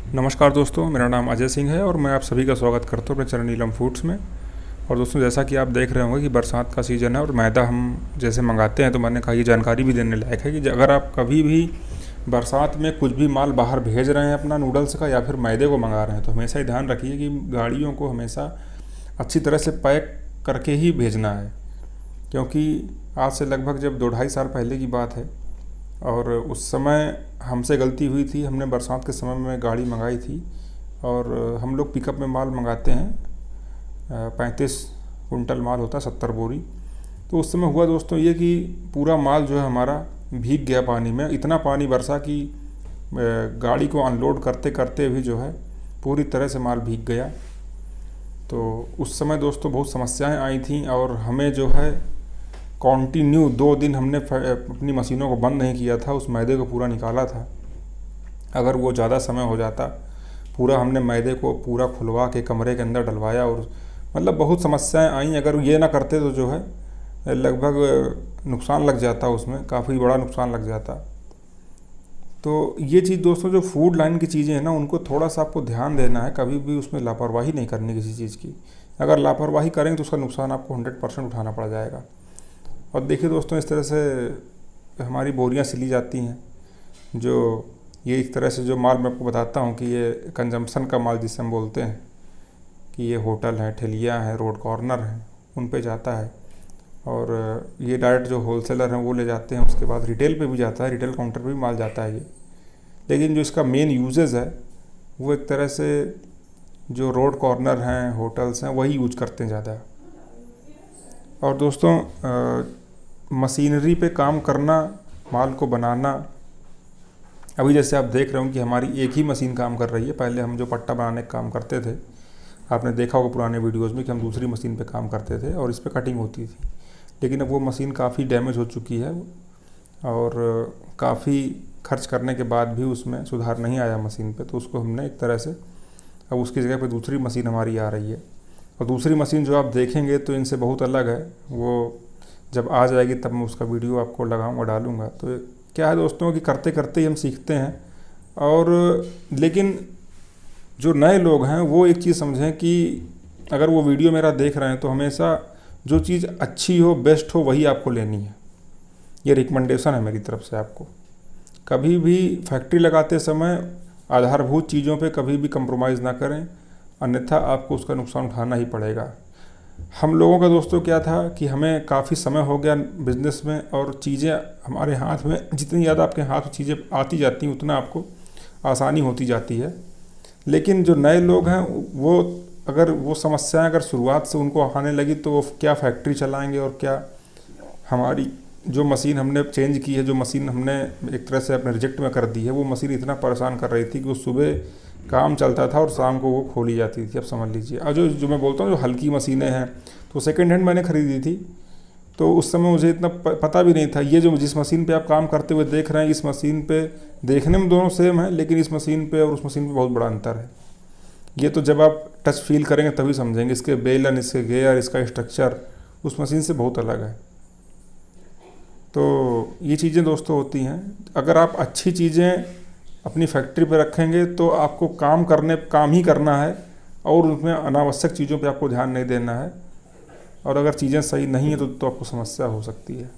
नमस्कार दोस्तों, मेरा नाम अजय सिंह है और मैं आप सभी का स्वागत करता हूँ अपने चैनल नीलम फूड्स में। और दोस्तों, जैसा कि आप देख रहे होंगे कि बरसात का सीज़न है और मैदा हम जैसे मंगाते हैं, तो मैंने कहा ये जानकारी भी देने लायक है कि अगर आप कभी भी बरसात में कुछ भी माल बाहर भेज रहे हैं अपना नूडल्स का या फिर मैदे को मंगा रहे हैं, तो हमेशा ही ध्यान रखिए कि गाड़ियों को हमेशा अच्छी तरह से पैक करके ही भेजना है। क्योंकि आज से लगभग जब 2-2.5 साल पहले की बात है और उस समय हमसे गलती हुई थी। हमने बरसात के समय में गाड़ी मंगाई थी और हम लोग पिकअप में माल मंगाते हैं। 35 कुंटल माल होता है, 70 बोरी। तो उस समय हुआ दोस्तों ये कि पूरा माल जो है हमारा भीग गया पानी में। इतना पानी बरसा कि गाड़ी को अनलोड करते करते भी जो है पूरी तरह से माल भीग गया। तो उस समय दोस्तों बहुत समस्याएं आई थी और हमें जो है कंटिन्यू 2 दिन हमने अपनी मशीनों को बंद नहीं किया था, उस मैदे को पूरा निकाला था। अगर वो ज़्यादा समय हो जाता, पूरा हमने मैदे को पूरा खुलवा के कमरे के अंदर डलवाया और मतलब बहुत समस्याएं आई। अगर ये ना करते तो जो है लगभग नुकसान लग जाता, उसमें काफ़ी बड़ा नुकसान लग जाता। तो ये चीज़ दोस्तों, जो फूड लाइन की चीज़ें हैं ना, उनको थोड़ा सा आपको ध्यान देना है। कभी भी उसमें लापरवाही नहीं करनी किसी चीज़ की। अगर लापरवाही करेंगे तो उसका नुकसान आपको 100% उठाना पड़ जाएगा। और देखिए दोस्तों, इस तरह से हमारी बोरियां सिली जाती हैं। जो ये इस तरह से जो माल मैं आपको बताता हूँ कि ये कंजम्पशन का माल जिसे हम बोलते हैं कि ये होटल हैं, ठेलियाँ हैं, रोड कॉर्नर हैं, उन पे जाता है। और ये डायरेक्ट जो होलसेलर हैं वो ले जाते हैं। उसके बाद रिटेल पे भी जाता है, रिटेल काउंटर पे भी माल जाता है ये। लेकिन जो इसका मेन यूजेज़ है वो एक तरह से जो रोड कॉर्नर हैं, होटल्स हैं, वही यूज करते हैं ज़्यादा। और दोस्तों, मशीनरी पे काम करना, माल को बनाना, अभी जैसे आप देख रहे हो कि हमारी एक ही मशीन काम कर रही है। पहले हम जो पट्टा बनाने का काम करते थे, आपने देखा होगा पुराने वीडियोस में कि हम दूसरी मशीन पे काम करते थे और इस पे कटिंग होती थी। लेकिन अब वो मशीन काफ़ी डैमेज हो चुकी है और काफ़ी खर्च करने के बाद भी उसमें सुधार नहीं आया मशीन पे। तो उसको हमने एक तरह से अब उसकी जगह पे दूसरी मशीन हमारी आ रही है। और दूसरी मशीन जो आप देखेंगे तो इनसे बहुत अलग है। वो जब आ जाएगी तब मैं उसका वीडियो आपको लगाऊंगा, डालूंगा। तो क्या है दोस्तों कि करते करते ही हम सीखते हैं। और लेकिन जो नए लोग हैं वो एक चीज़ समझें कि अगर वो वीडियो मेरा देख रहे हैं तो हमेशा जो चीज़ अच्छी हो, बेस्ट हो, वही आपको लेनी है। ये रिकमेंडेशन है मेरी तरफ से आपको। कभी भी फैक्ट्री लगाते समय आधारभूत चीज़ों पे कभी भी कंप्रोमाइज़ ना करें, अन्यथा आपको उसका नुकसान उठाना ही पड़ेगा। हम लोगों का दोस्तों क्या था कि हमें काफ़ी समय हो गया बिज़नेस में और चीज़ें हमारे हाथ में, जितनी ज़्यादा आपके हाथ में चीज़ें आती जाती हैं उतना आपको आसानी होती जाती है। लेकिन जो नए लोग हैं वो अगर वो समस्याएं अगर शुरुआत से उनको आने लगी तो वो क्या फैक्ट्री चलाएंगे और क्या हमारी जो मशीन हमने चेंज की है, जो मशीन हमने एक तरह से अपने रिजेक्ट में कर दी है, वो मशीन इतना परेशान कर रही थी कि वो सुबह काम चलता था और शाम को वो खोली जाती थी। अब समझ लीजिए। और जो मैं बोलता हूँ जो हल्की मशीनें हैं, तो सेकंड हैंड मैंने ख़रीदी थी। तो उस समय मुझे इतना पता भी नहीं था। ये जो जिस मशीन पे आप काम करते हुए देख रहे हैं, इस मशीन पे देखने में दोनों सेम है, लेकिन इस मशीन पे और उस मशीन पे बहुत बड़ा अंतर है। ये तो जब आप टच फील करेंगे तभी समझेंगे। इसके बेलन, इसके गेयर, इसका स्ट्रक्चर उस मशीन से बहुत अलग है। तो ये चीज़ें दोस्तों होती हैं। अगर आप अच्छी चीज़ें अपनी फैक्ट्री पे रखेंगे तो आपको काम ही करना है और उसमें अनावश्यक चीज़ों पे आपको ध्यान नहीं देना है। और अगर चीज़ें सही नहीं है तो आपको समस्या हो सकती है।